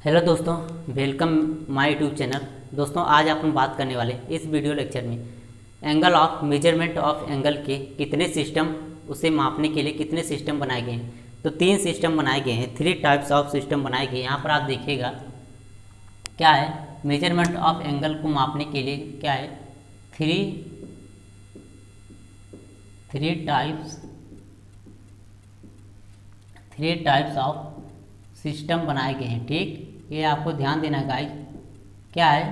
Hello दोस्तों, welcome my YouTube channel. दोस्तों, आज अपन बात करने वाले इस वीडियो लेक्चर में angle of measurement of angle के कितने सिस्टम, उसे मापने के लिए कितने सिस्टम बनाए गए हैं। तो 3 सिस्टम बनाए गए हैं, 3 टाइप्स ऑफ सिस्टम बनाए गए हैं। यहाँ पर आप देखिएगा क्या है, मेजरमेंट ऑफ एंगल को मापने के लिए क्या है, थ्री टाइप्स ऑफ सिस्टम बनाए गए हैं। ठीक, ये आपको ध्यान देना है गाइस। क्या है,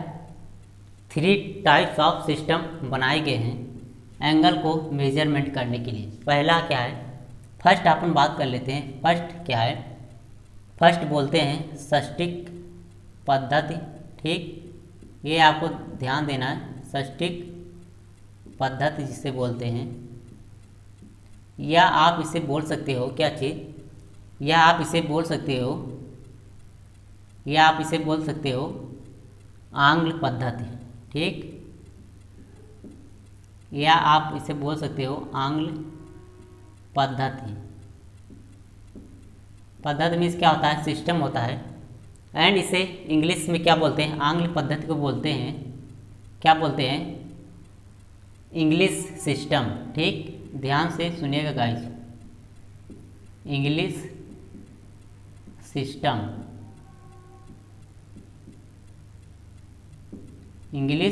3 टाइप्स ऑफ सिस्टम बनाए गए हैं एंगल को मेजरमेंट करने के लिए। पहला क्या है, फर्स्ट अपन बात कर लेते हैं। फर्स्ट क्या है, फर्स्ट बोलते हैं सस्टिक पद्धति। ठीक, ये आपको ध्यान देना है, सस्टिक पद्धति जिसे बोलते हैं, या आप इसे बोल सकते हो क्या चीज़, या आप इसे बोल सकते हो आंग्ल पद्धति। ठीक, या आप इसे बोल सकते हो आंग्ल पद्धति मीन्स क्या होता है, सिस्टम होता है। एंड इसे इंग्लिश में क्या बोलते हैं, आंग्ल पद्धति को बोलते हैं, क्या बोलते हैं, इंग्लिश सिस्टम। ठीक, ध्यान से सुनिएगा गाइस, इंग्लिश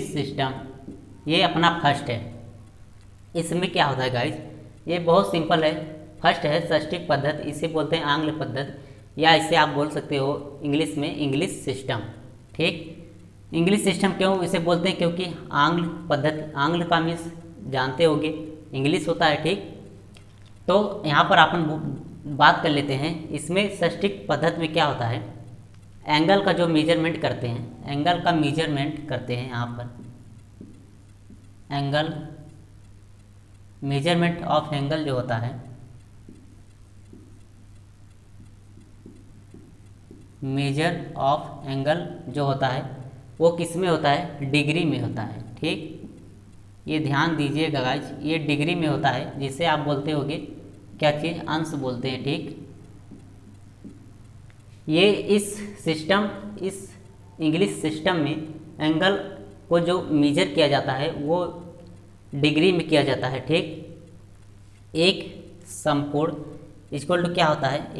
सिस्टम, ये अपना फर्स्ट है। इसमें क्या होता है गाइस, ये बहुत सिंपल है। फर्स्ट है सस्टिक पद्धति, इसे बोलते हैं आंग्ल पद्धति, या इसे आप बोल सकते हो इंग्लिश में इंग्लिश सिस्टम। ठीक, इंग्लिश सिस्टम क्यों इसे बोलते हैं, क्योंकि आंग्ल पद्धति, आंग्ल का मीन्स जानते होंगे इंग्लिश होता है। ठीक, तो यहाँ पर अपन बात कर लेते हैं। इसमें सस्टिक पद्धति में क्या होता है, एंगल का जो मेजरमेंट करते हैं, एंगल का मेजरमेंट करते हैं। यहाँ पर एंगल, मेजरमेंट ऑफ एंगल जो होता है, मेजर ऑफ एंगल जो होता है वो किस में होता है, डिग्री में होता है। ठीक, ये ध्यान दीजिएगा गाइस, ये डिग्री में होता है, जिसे आप बोलते होगे क्या चीज़, अंश बोलते हैं। ठीक, ये इस सिस्टम, इस इंग्लिश सिस्टम में एंगल को जो मेजर किया जाता है वो डिग्री में किया जाता है। ठीक, एक समकोण इक्वल टू क्या होता है,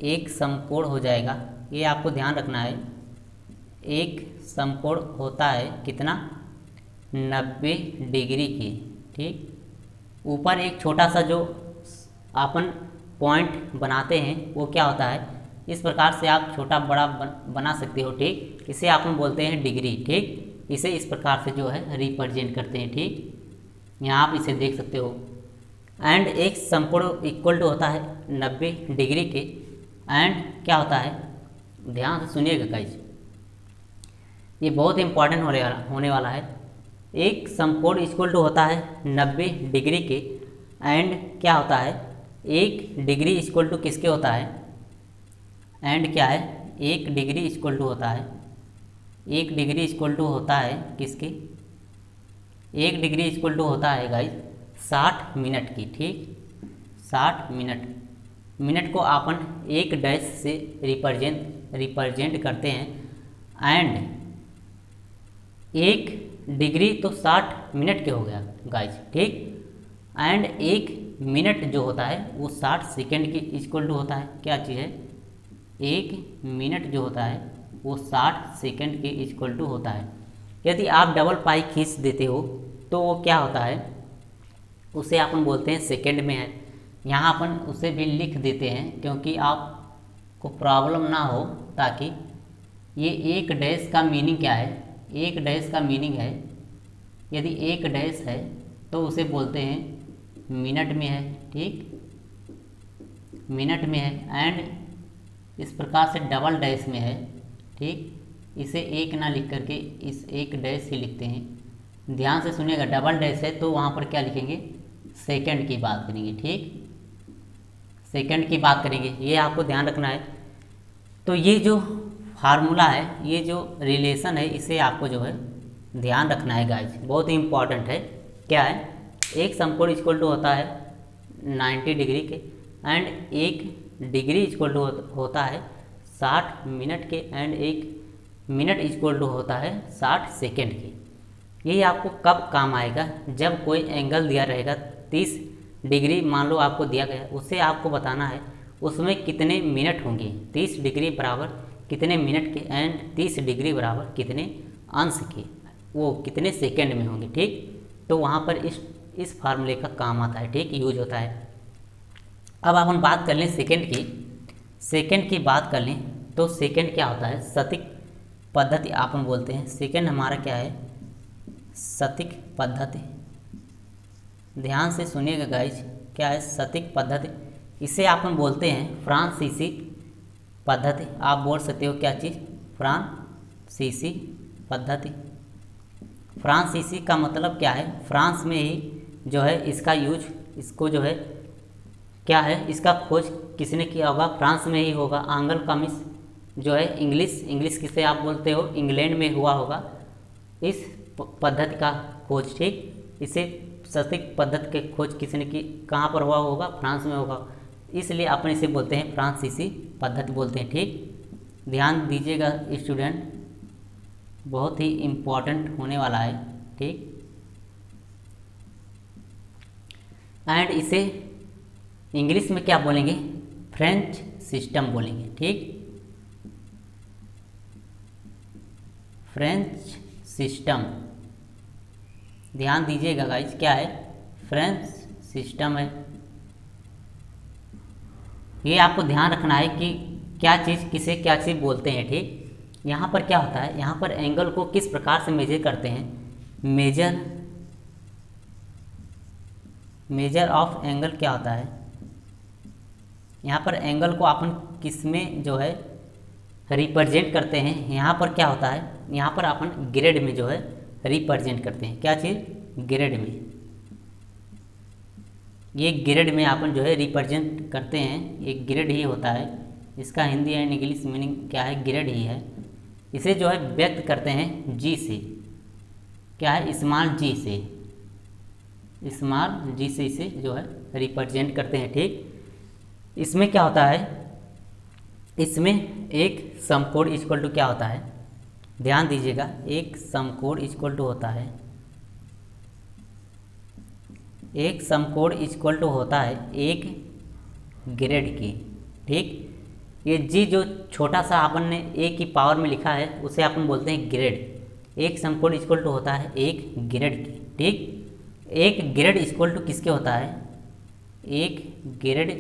एक समकोण हो जाएगा, ये आपको ध्यान रखना है। एक समकोण होता है कितना, 90 डिग्री की। ठीक, ऊपर एक छोटा सा जो अपन पॉइंट बनाते हैं वो क्या होता है, इस प्रकार से आप छोटा बड़ा बना सकते हो। ठीक, इसे अपन बोलते हैं डिग्री। ठीक, इसे इस प्रकार से जो है रिप्रेजेंट करते हैं। ठीक, यहाँ आप इसे देख सकते हो। एंड एक समकोण इक्वल टू होता है 90 डिग्री के। एंड क्या होता है, ध्यान से सुनिएगा गाइस, ये बहुत इंपॉर्टेंट होने वाला है। एक समकोण इक्वल टू होता है 90 डिग्री के। एंड क्या होता है, एक डिग्री इक्वल टू किसके होता है, एंड क्या है, एक डिग्री इक्वल टू होता है, एक डिग्री इक्वल टू होता है किसके, एक डिग्री इक्वल टू होता है गाइस 60 मिनट की। ठीक, 60 मिनट को अपन एक डैश से रिप्रेजेंट करते हैं। एंड एक डिग्री तो 60 मिनट के हो गया गाइस। ठीक, एंड एक मिनट जो होता है वो 60 सेकेंड के इक्वल टू होता है। क्या चीज़ है, एक मिनट जो होता है वो 60 सेकेंड के इक्वल टू होता है। यदि आप डबल पाई खींच देते हो तो वो क्या होता है, उसे अपन बोलते हैं सेकेंड में है। यहाँ अपन उसे भी लिख देते हैं क्योंकि आपको प्रॉब्लम ना हो, ताकि ये एक डैश का मीनिंग क्या है, एक डैश का मीनिंग है, यदि एक डैश है तो उसे बोलते हैं मिनट में है। ठीक, मिनट में है। एंड इस प्रकार से डबल डैश में है। ठीक, इसे एक ना लिख करके इस एक डैश ही लिखते हैं। ध्यान से सुनिएगा, डबल डैश है तो वहाँ पर क्या लिखेंगे, सेकंड की बात करेंगे। ठीक, सेकंड की बात करेंगे, ये आपको ध्यान रखना है। तो ये जो फार्मूला है, ये जो रिलेशन है, इसे आपको जो है ध्यान रखना है गाइस, बहुत ही इंपॉर्टेंट है। क्या है, एक समकोण इक्वल टू होता है 90 डिग्री के। एंड एक डिग्री इक्वल टू होता है 60 मिनट के एंड 1 मिनट इक्वल टू होता है 60 सेकेंड के। यही आपको कब काम आएगा, जब कोई एंगल दिया रहेगा 30 डिग्री मान लो आपको दिया गया, उससे आपको बताना है उसमें कितने मिनट होंगे। 30 डिग्री बराबर कितने मिनट के एंड 30 डिग्री बराबर कितने अंश के, वो कितने सेकेंड में होंगे। ठीक, तो वहाँ पर इस फार्मूले का काम आता है। ठीक, यूज होता है। अब अपन बात कर लें सेकेंड की बात कर लें तो सेकेंड क्या होता है, सटीक पद्धति अपन बोलते हैं। सेकेंड हमारा क्या है, सटीक पद्धति। ध्यान से सुनिएगा गाइज, क्या है सटीक पद्धति। इसे अपन बोलते हैं फ्रांसीसी पद्धति। आप बोल सकते हो क्या चीज़, फ्रांसीसी पद्धति। फ्रांसीसी का मतलब क्या है, फ्रांस में ही जो है इसका यूज, इसको जो है क्या है, इसका खोज किसने किया होगा, फ्रांस में ही होगा। आंगल कामिस जो है इंग्लिश किसे आप बोलते हो, इंग्लैंड में हुआ होगा इस पद्धति का खोज। ठीक, इसे सटीक पद्धति के खोज किसने की, कहाँ पर हुआ होगा, फ्रांस में होगा, इसलिए अपन इसे बोलते हैं फ्रांसीसी पद्धति बोलते हैं। ठीक, ध्यान दीजिएगा स्टूडेंट, बहुत ही इम्पोर्टेंट होने वाला है। ठीक, एंड इसे इंग्लिश में क्या बोलेंगे, फ्रेंच सिस्टम बोलेंगे। ठीक, फ्रेंच सिस्टम, ध्यान दीजिएगा गाइस, क्या है, फ्रेंच सिस्टम है। ये आपको ध्यान रखना है कि क्या चीज़ किसे क्या चीज़ बोलते हैं। ठीक, यहाँ पर क्या होता है, यहाँ पर एंगल को किस प्रकार से मेजर करते हैं, मेजर ऑफ एंगल क्या होता है, यहाँ पर एंगल को अपन किस में जो है रिप्रेजेंट करते हैं। यहाँ पर क्या होता है, यहाँ पर अपन ग्रेड में जो है रिप्रेजेंट करते हैं। क्या चीज़, ग्रेड में, ये ग्रेड में अपन जो है रिप्रेजेंट करते हैं। ये ग्रेड ही होता है, इसका हिंदी एंड इंग्लिश मीनिंग क्या है, ग्रेड ही है। इसे जो है व्यक्त करते हैं जी से, क्या है, स्मॉल जी से, स्मॉल जी से इसे जो है रिप्रेजेंट करते हैं। ठीक, इसमें क्या होता है, इसमें एक समकोण इक्वल टू क्या होता है, ध्यान दीजिएगा, एक समकोण इक्वल टू होता है, एक समकोण इक्वल टू होता है एक ग्रेड की। ठीक, ये जी जो छोटा सा अपन ने ए की पावर में लिखा है उसे अपन बोलते हैं ग्रेड। एक समकोण इक्वल टू होता है एक ग्रेड की। ठीक, एक ग्रेड इक्वल टू किसके होता है, एक ग्रेड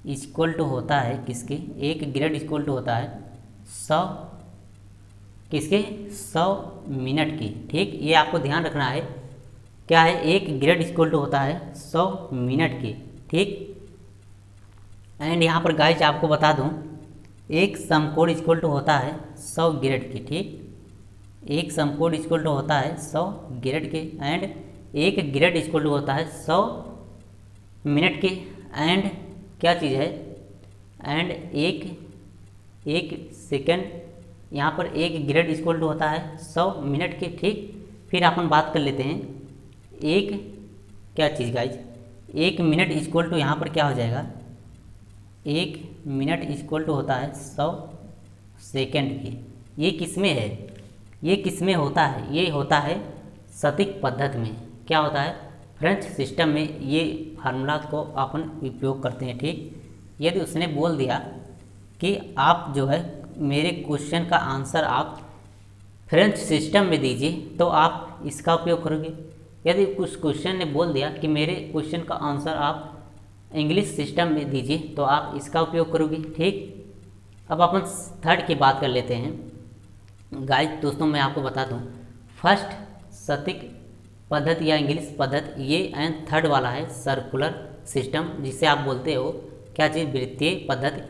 इक्वल टू होता है किसके, एक ग्रेड इक्वल टू होता है 100 किसके, 100 मिनट की। ठीक, ये आपको ध्यान रखना है, क्या है, एक ग्रेड इक्वल टू होता है 100 मिनट की। ठीक, एंड यहाँ पर गाइस आपको बता दूँ, एक समकोण इक्वल टू होता है 100 ग्रेड की। ठीक, एक समकोण इक्वल टू होता है 100 ग्रेड के, एंड एक ग्रेड इक्वल टू होता है 100 मिनट के। एंड क्या चीज़ है, एंड एक सेकेंड, यहाँ पर एक ग्रेड इक्वल टू होता है 100 मिनट के। ठीक, फिर अपन बात कर लेते हैं एक क्या चीज़ गाइज, एक मिनट इक्वल टू यहाँ पर क्या हो जाएगा, एक मिनट इक्वल टू होता है 100 सेकेंड की। ये किस में है, ये किस में होता है, ये होता है सटीक पद्धति में। क्या होता है, फ्रेंच सिस्टम में ये फार्मूला को अपन उपयोग करते हैं। ठीक, यदि उसने बोल दिया कि आप जो है मेरे क्वेश्चन का आंसर आप फ्रेंच सिस्टम में दीजिए तो आप इसका उपयोग करोगे। यदि कुछ क्वेश्चन ने बोल दिया कि मेरे क्वेश्चन का आंसर आप इंग्लिश सिस्टम में दीजिए तो आप इसका उपयोग करोगे। ठीक, अब अपन थर्ड की बात कर लेते हैं। गाइस दोस्तों मैं आपको बता दूं, फर्स्ट सटीक पद्धति या इंग्लिश पद्धति ये, एंड थर्ड वाला है सर्कुलर सिस्टम, जिसे आप बोलते हो क्या चीज़, वृत्तीय पद्धति।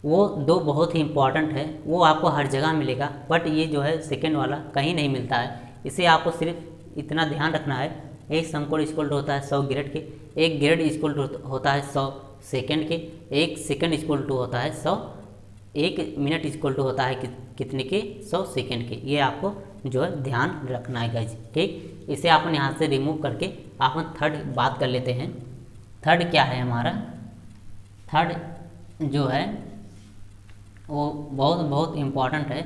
वो दो बहुत ही इंपॉर्टेंट है, वो आपको हर जगह मिलेगा, बट ये जो है सेकेंड वाला कहीं नहीं मिलता है। इसे आपको सिर्फ इतना ध्यान रखना है, एक समकोण इक्वल टू होता है 100 ग्रेड के, एक ग्रेड इक्वल टू होता है 100 सेकेंड के, एक सेकेंड इक्वल टू होता है 100, एक मिनट इक्वल टू होता है कितने के, 100 सेकेंड के। ये आपको जो है ध्यान रखना है गाइज। ठीक, इसे अपन यहाँ से रिमूव करके अपन थर्ड बात कर लेते हैं। थर्ड क्या है हमारा, थर्ड जो है वो बहुत बहुत इम्पॉर्टेंट है।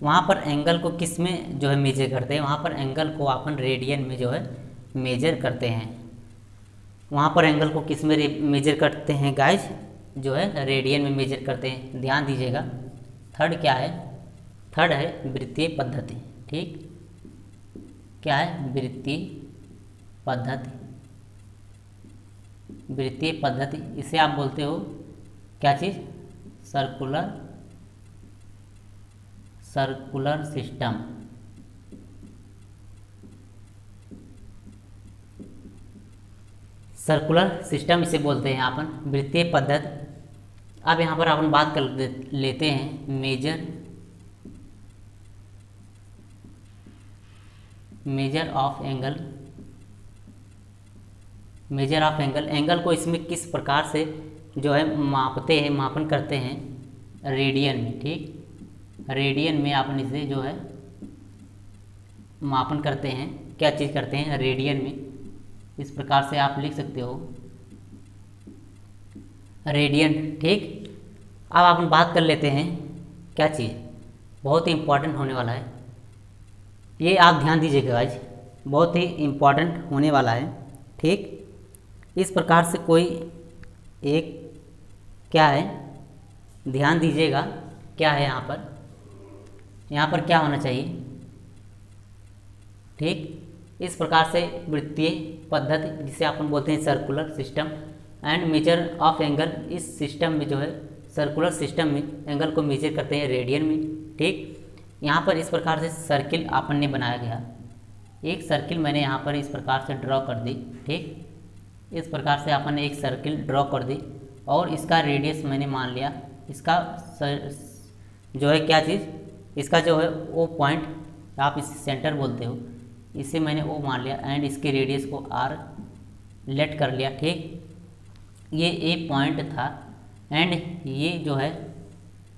वहाँ पर एंगल को किस में जो है मेजर करते हैं, वहाँ पर एंगल को अपन रेडियन में जो है मेजर करते हैं। वहाँ पर एंगल को किस में मेजर करते हैं गाइज, जो है रेडियन में मेजर करते हैं। ध्यान दीजिएगा। थर्ड क्या है, थर्ड है वृत्तीय पद्धति। ठीक, क्या है, वृत्तीय पद्धति। वृत्तीय पद्धति इसे आप बोलते हो क्या चीज़, सर्कुलर सिस्टम। सर्कुलर सिस्टम इसे बोलते हैं अपन, वृत्तीय पद्धति। अब यहाँ पर अपन बात कर लेते हैं measure of angle. Measure of angle, angle को इसमें किस प्रकार से जो है मापते हैं, मापन करते हैं, रेडियन में। ठीक, रेडियन में अपन इसे जो है मापन करते हैं। क्या चीज़ करते हैं, रेडियन में। इस प्रकार से आप लिख सकते हो रेडियन। ठीक, अब अपन बात कर लेते हैं क्या चीज़, बहुत ही इम्पोर्टेंट होने वाला है ये, आप ध्यान दीजिएगा आज, बहुत ही इम्पोर्टेंट होने वाला है। ठीक, इस प्रकार से कोई एक क्या है, ध्यान दीजिएगा क्या है यहाँ पर क्या होना चाहिए। ठीक, इस प्रकार से वृत्तीय पद्धति जिसे अपन बोलते हैं circular system and measure of angle, इस सिस्टम में जो है सर्कुलर सिस्टम में एंगल को मेजर करते हैं रेडियन में। ठीक, यहाँ पर इस प्रकार से सर्किल अपन ने बनाया गया, एक सर्किल मैंने यहाँ पर इस प्रकार से ड्रॉ कर दी। ठीक, इस प्रकार से अपन ने एक सर्किल ड्रॉ कर दी और इसका रेडियस मैंने मान लिया, इसका जो है क्या चीज़, इसका जो है ओ पॉइंट, आप इसे सेंटर बोलते हो, इसे मैंने ओ मान लिया एंड इसके रेडियस को आर लेट कर लिया। ठीक, ये ए पॉइंट था एंड ये जो है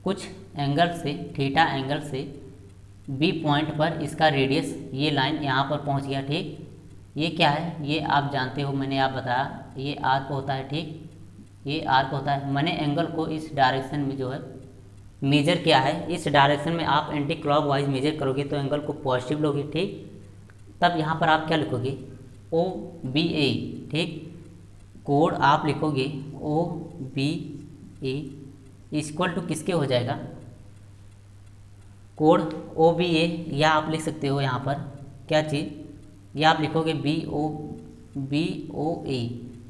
कुछ एंगल से, थीटा एंगल से बी पॉइंट पर इसका रेडियस, ये लाइन यहाँ पर पहुँच गया। ठीक, ये क्या है, ये आप जानते हो, मैंने आप बताया, ये आर्क होता है। ठीक, ये आर्क होता है। मैंने एंगल को इस डायरेक्शन में जो है मेजर किया है, इस डायरेक्शन में आप एंटी क्लॉकवाइज मेजर करोगे तो एंगल को पॉजिटिव लोगे। ठीक, तब यहाँ पर आप क्या लिखोगे, ओ बी ए। ठीक, कोड आप लिखोगे O B A equal to किसके हो जाएगा, कोड ओ बी ए, या आप लिख सकते हो यहाँ पर क्या चीज़, या आप लिखोगे बी ओ ए।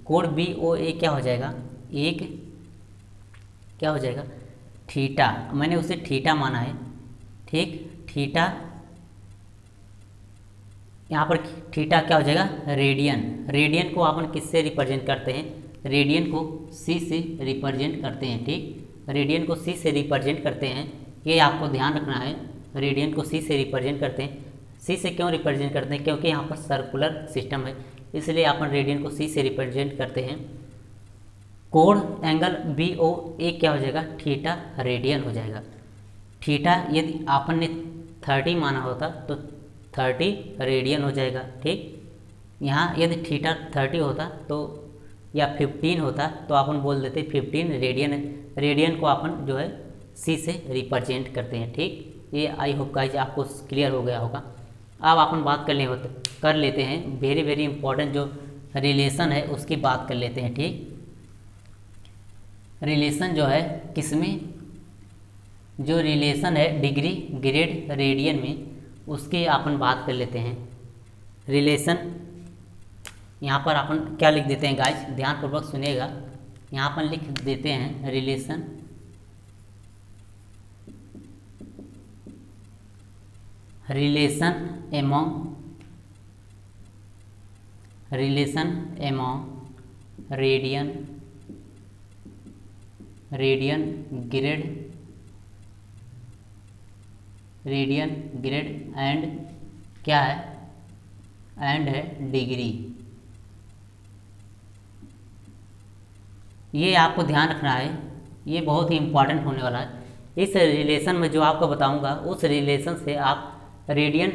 कोड बी ओ ए क्या हो जाएगा, एक क्या हो जाएगा, थीटा। मैंने उसे थीटा माना है। ठीक, थीटा, यहाँ पर थीटा क्या हो जाएगा, रेडियन। रेडियन को अपन किससे रिप्रेजेंट करते हैं, रेडियन को सी से रिप्रेजेंट करते हैं। ठीक, रेडियन को सी से रिप्रेजेंट करते हैं, ये आपको ध्यान रखना है। रेडियन को सी से रिप्रेजेंट करते हैं। सी से क्यों रिप्रेजेंट करते हैं, क्योंकि यहाँ पर सर्कुलर सिस्टम है, इसलिए अपन रेडियन को सी से रिप्रेजेंट करते हैं। कोण एंगल बी ओ ए क्या हो जाएगा, थीटा रेडियन हो जाएगा। थीटा यदि आपन ने 30 माना होता तो 30 रेडियन हो जाएगा। ठीक, यहाँ यदि थीटा 30 होता तो या 15 होता तो अपन बोल देते 15 रेडियन है। रेडियन को अपन जो है सी से रिप्रेजेंट करते हैं। ठीक, ये आई होप गाइस आपको क्लियर हो गया होगा। अब अपन बात कर लेते हैं वेरी वेरी इंपॉर्टेंट जो रिलेशन है उसकी बात कर लेते हैं। ठीक, रिलेशन जो है किसमें, जो रिलेशन है डिग्री ग्रेड रेडियन में, उसकी अपन बात कर लेते हैं। रिलेशन यहाँ पर अपन क्या लिख देते हैं गाइस, ध्यानपूर्वक सुनिएगा। यहाँ अपन लिख देते हैं relation among radian grade and क्या है, एंड है डिग्री। ये आपको ध्यान रखना है, ये बहुत ही इम्पॉर्टेंट होने वाला है। इस रिलेशन में जो आपको बताऊंगा उस रिलेशन से आप रेडियन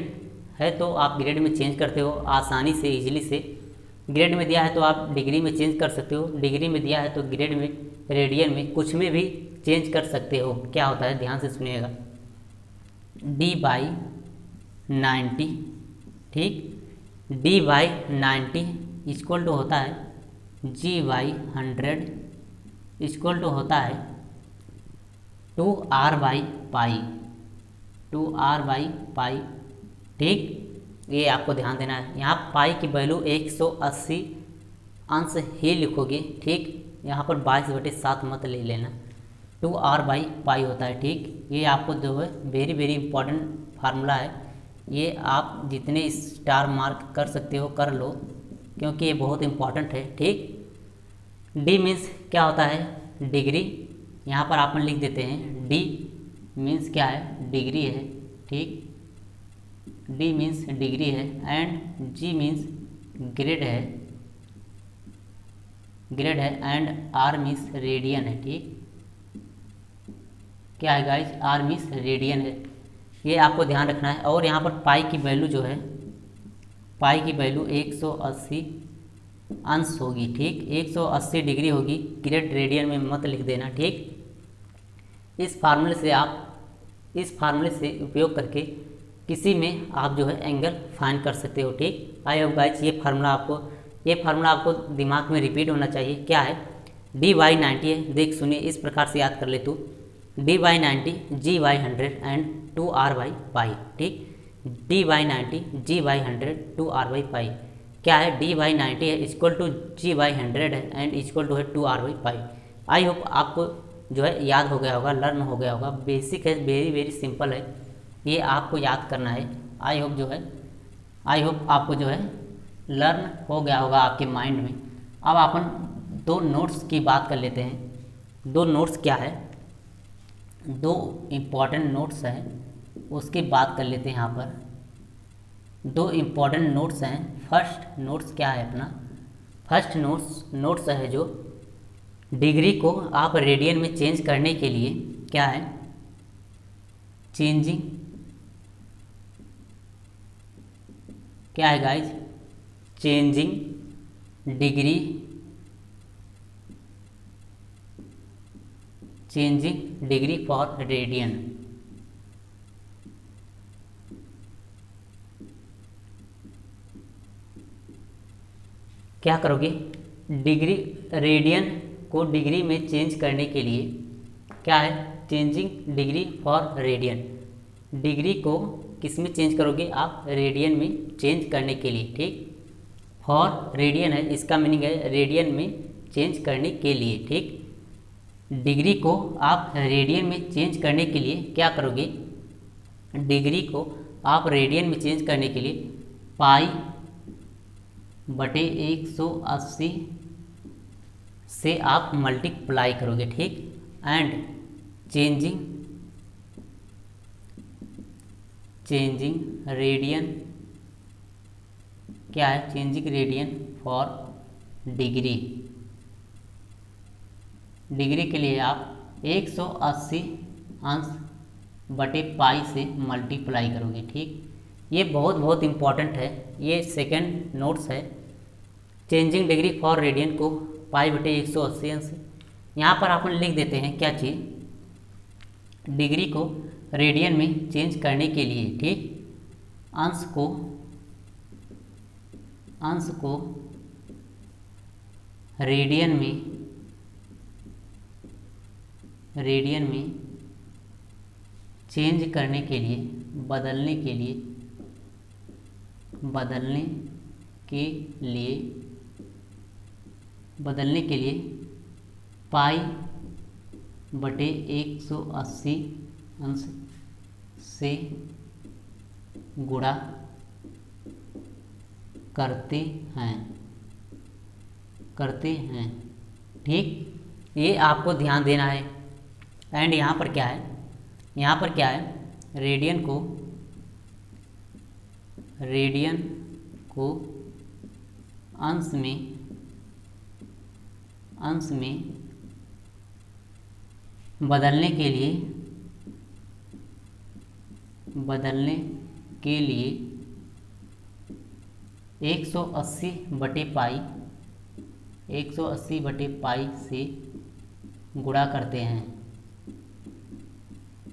है तो आप ग्रेड में चेंज करते हो आसानी से, इजीली से। ग्रेड में दिया है तो आप डिग्री में चेंज कर सकते हो, डिग्री में दिया है तो ग्रेड में, रेडियन में, कुछ में भी चेंज कर सकते हो। क्या होता है, ध्यान से सुनिएगा। d/90, ठीक, d/90 इक्वल टू होता है g/100 इक्वल टू होता है 2r/पाई, 2r/पाई, ठीक। ये आपको ध्यान देना है। यहाँ पाई की वैल्यू 180 अंश ही लिखोगे, ठीक। यहाँ पर 22/7 मत ले लेना, 2r/पाई होता है, ठीक। ये आपको जो है वेरी वेरी इंपॉर्टेंट फार्मूला है। ये आप जितने स्टार मार्क कर सकते हो कर लो, क्योंकि ये बहुत इंपॉर्टेंट है, ठीक। डी मीन्स क्या होता है, डिग्री। यहाँ पर आप लिख देते हैं डी मीन्स क्या है, डिग्री है, ठीक। डी मीन्स डिग्री है एंड जी मीन्स ग्रेड है, ग्रेड है एंड आर मीन्स रेडियन है, ठीक। क्या है गाइस, आर मीन्स रेडियन है। ये आपको ध्यान रखना है। और यहाँ पर पाई की वैल्यू जो है, पाई की वैल्यू 180 अंश होगी, ठीक, 180 डिग्री होगी। ग्रेड रेडियन में मत लिख देना, ठीक। इस फार्मूले से आप, इस फार्मूले से उपयोग करके किसी में आप जो है एंगल फाइंड कर सकते हो, ठीक। आई होप गाइस ये फार्मूला आपको दिमाग में रिपीट होना चाहिए। क्या है, d/90 है, देख सुनिए, इस प्रकार से याद कर ले तू, d/90 g/100 एंड 2r/पाई, ठीक। d/90 g/100 2r/पाई। क्या है, d/90 है इक्वल टू g/100 है एंड इक्वल टू है 2r/पाई। आई होप आपको जो है याद हो गया होगा, लर्न हो गया होगा। बेसिक है, वेरी वेरी सिंपल है, ये आपको याद करना है। आई होप आपको जो है लर्न हो गया होगा आपके माइंड में। अब अपन दो नोट्स की बात कर लेते हैं। दो नोट्स क्या है, दो इम्पॉर्टेंट नोट्स हैं, उसकी बात कर लेते हैं। यहाँ पर दो इम्पॉर्टेंट नोट्स हैं। फर्स्ट नोट्स क्या है अपना, फर्स्ट नोट्स है जो डिग्री को आप रेडियन में चेंज करने के लिए क्या है, चेंजिंग, क्या है guys, changing degree, changing degree for radian. क्या करोगे, डिग्री, रेडियन को डिग्री में चेंज करने के लिए क्या है, changing degree for radian. Degree को किस में चेंज करोगे आप, रेडियन में चेंज करने के लिए, ठीक। फॉर रेडियन है, इसका मीनिंग है रेडियन में चेंज करने के लिए, ठीक। डिग्री को आप रेडियन में चेंज करने के लिए क्या करोगे, डिग्री को आप रेडियन में चेंज करने के लिए π/180 से आप मल्टीप्लाई करोगे, ठीक। एंड चेंजिंग रेडियन, क्या है, changing radian for degree. Degree के लिए आप 180 अंश बटे पाई से मल्टीप्लाई करोगे, ठीक। ये बहुत बहुत इम्पॉर्टेंट है, ये सेकंड नोट्स है। चेंजिंग डिग्री फॉर रेडियन को π/180 अंश, यहाँ पर अपन लिख देते हैं क्या चीज़, डिग्री को रेडियन में चेंज करने के लिए, ठीक, अंश को रेडियन में चेंज करने के लिए, बदलने के लिए π/180 अंश से गुणा करते हैं, ठीक। ये आपको ध्यान देना है। एंड यहाँ पर क्या है, रेडियन को अंश में बदलने के लिए 180/पाई से गुणा करते हैं,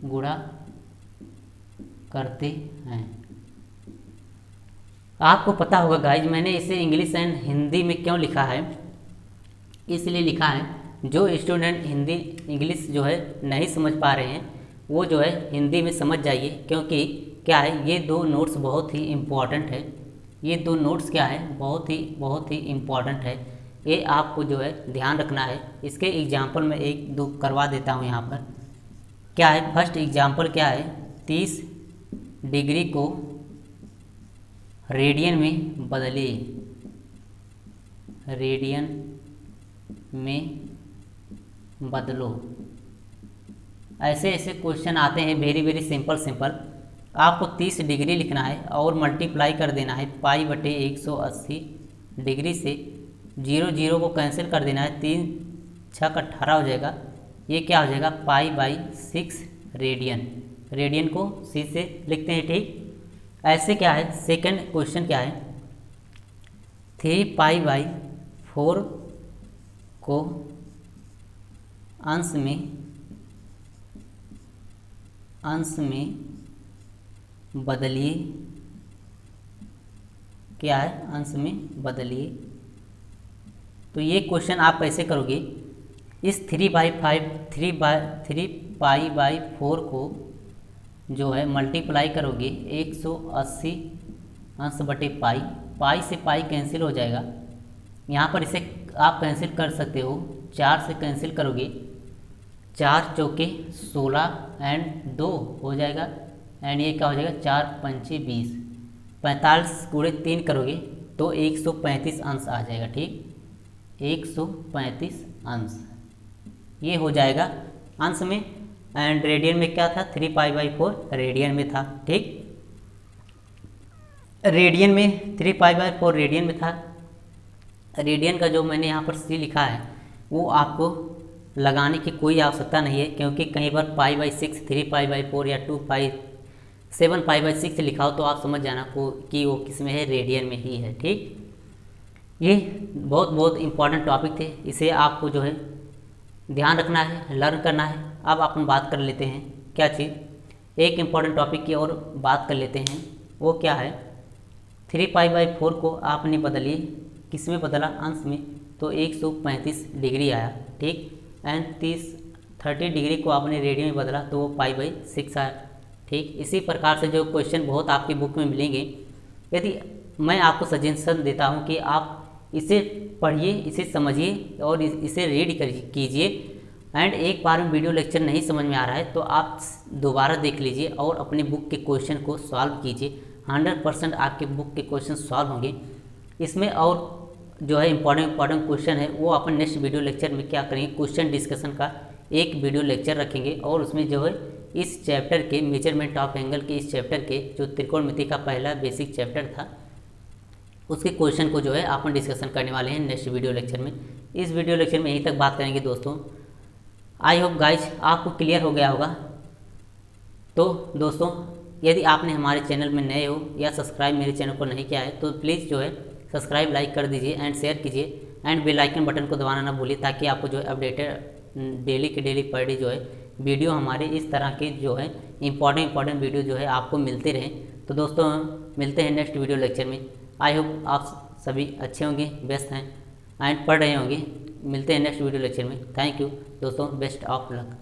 गुणा करते हैं। आपको पता होगा गाइज, मैंने इसे इंग्लिश एंड हिंदी में क्यों लिखा है, इसलिए लिखा है जो स्टूडेंट हिंदी इंग्लिश जो है नहीं समझ पा रहे हैं वो जो है हिंदी में समझ जाइए, क्योंकि क्या है ये दो नोट्स बहुत ही इम्पॉर्टेंट है। ये दो नोट्स क्या है बहुत ही इम्पॉर्टेंट है, ये आपको जो है ध्यान रखना है। इसके एग्जाम्पल में एक दो करवा देता हूँ यहाँ पर। क्या है फर्स्ट एग्जाम्पल क्या है, 30 डिग्री को रेडियन में बदलिए, रेडियन में बदलो। ऐसे ऐसे क्वेश्चन आते हैं वेरी सिंपल। आपको 30 डिग्री लिखना है और मल्टीप्लाई कर देना है पाई बटे 180 डिग्री से, 0 को कैंसिल कर देना है, 3 6 18 हो जाएगा। ये क्या हो जाएगा पाई बाई 6 रेडियन, रेडियन को सी से लिखते हैं, ठीक। ऐसे क्या है सेकंड क्वेश्चन क्या है, 3 पाई बाई 4 को अंश में बदलिए। क्या है अंश में बदलिए। तो ये क्वेश्चन आप कैसे करोगे, इस 3 पाई बाई 4 को जो है मल्टीप्लाई करोगे 180 अंश बटे पाई, पाई से पाई कैंसिल हो जाएगा। यहाँ पर इसे आप कैंसिल कर सकते हो, 4 से कैंसिल करोगे, 4 चौके 16 एंड 2 हो जाएगा, एंड ये क्या हो जाएगा 4 पंचे 20, 45 गुणे 3 करोगे तो 135 अंश आ जाएगा, ठीक। 135 अंश ये हो जाएगा अंश में, एंड रेडियन में क्या था 3 पाई बाई 4 रेडियन में था, ठीक। रेडियन में 3 पाई बाई 4 रेडियन में था। रेडियन का जो मैंने यहाँ पर सी लिखा है वो आपको लगाने की कोई आवश्यकता नहीं है, क्योंकि कई बार पाई बाई 6 3 पाई बाई 4 या 7 पाई बाई 6 लिखा हो तो आप समझ जाना को कि वो किस में है, रेडियन में ही है, ठीक। ये बहुत इंपॉर्टेंट टॉपिक थे, इसे आपको जो है ध्यान रखना है, लर्न करना है। अब अपन बात कर लेते हैं क्या चीज़, एक इम्पॉर्टेंट टॉपिक की और बात कर लेते हैं, वो क्या है 3 पाई बाई 4 को आपने बदलिए, किस में बदला अंश में, तो 135 डिग्री आया, ठीक। एंड 30 डिग्री को आपने रेडियन में बदला तो वो पाई बाई 6 आया, ठीक। इसी प्रकार से जो क्वेश्चन बहुत आपकी बुक में मिलेंगे, यदि मैं आपको सजेशन देता हूँ कि आप इसे पढ़िए, इसे समझिए और इसे रीड कीजिए, एंड एक बार में वीडियो लेक्चर नहीं समझ में आ रहा है तो आप दोबारा देख लीजिए और अपने बुक के क्वेश्चन को सॉल्व कीजिए। 100% आपके बुक के क्वेश्चन सॉल्व होंगे। इसमें और जो है इम्पॉर्टेंट क्वेश्चन है वो अपन नेक्स्ट वीडियो लेक्चर में क्या करेंगे, क्वेश्चन डिस्कशन का एक वीडियो लेक्चर रखेंगे, और उसमें जो है इस चैप्टर के मेजरमेंट ऑफ एंगल के इस चैप्टर के जो त्रिकोणमिति का पहला बेसिक चैप्टर था उसके क्वेश्चन को जो है अपन डिस्कशन करने वाले हैं नेक्स्ट वीडियो लेक्चर में। इस वीडियो लेक्चर में यहीं तक बात करेंगे दोस्तों। आई होप गाइज आपको क्लियर हो गया होगा। तो दोस्तों यदि आपने हमारे चैनल में नए हो या सब्सक्राइब मेरे चैनल को नहीं किया है तो प्लीज़ जो है सब्सक्राइब लाइक कर दीजिए एंड शेयर कीजिए, एंड बेल आइकन बटन को दबाना ना भूलिए, ताकि आपको जो है अपडेटेड डेली के डेली पर डे जो है वीडियो हमारे इस तरह के जो है इंपॉर्टेंट वीडियो जो है आपको मिलते रहें। तो दोस्तों मिलते हैं नेक्स्ट वीडियो लेक्चर में। आई होप आप सभी अच्छे होंगे, व्यस्त हैं एंड पढ़ रहे होंगे। मिलते हैं नेक्स्ट वीडियो लेक्चर में। थैंक यू दोस्तों, बेस्ट ऑफ लक।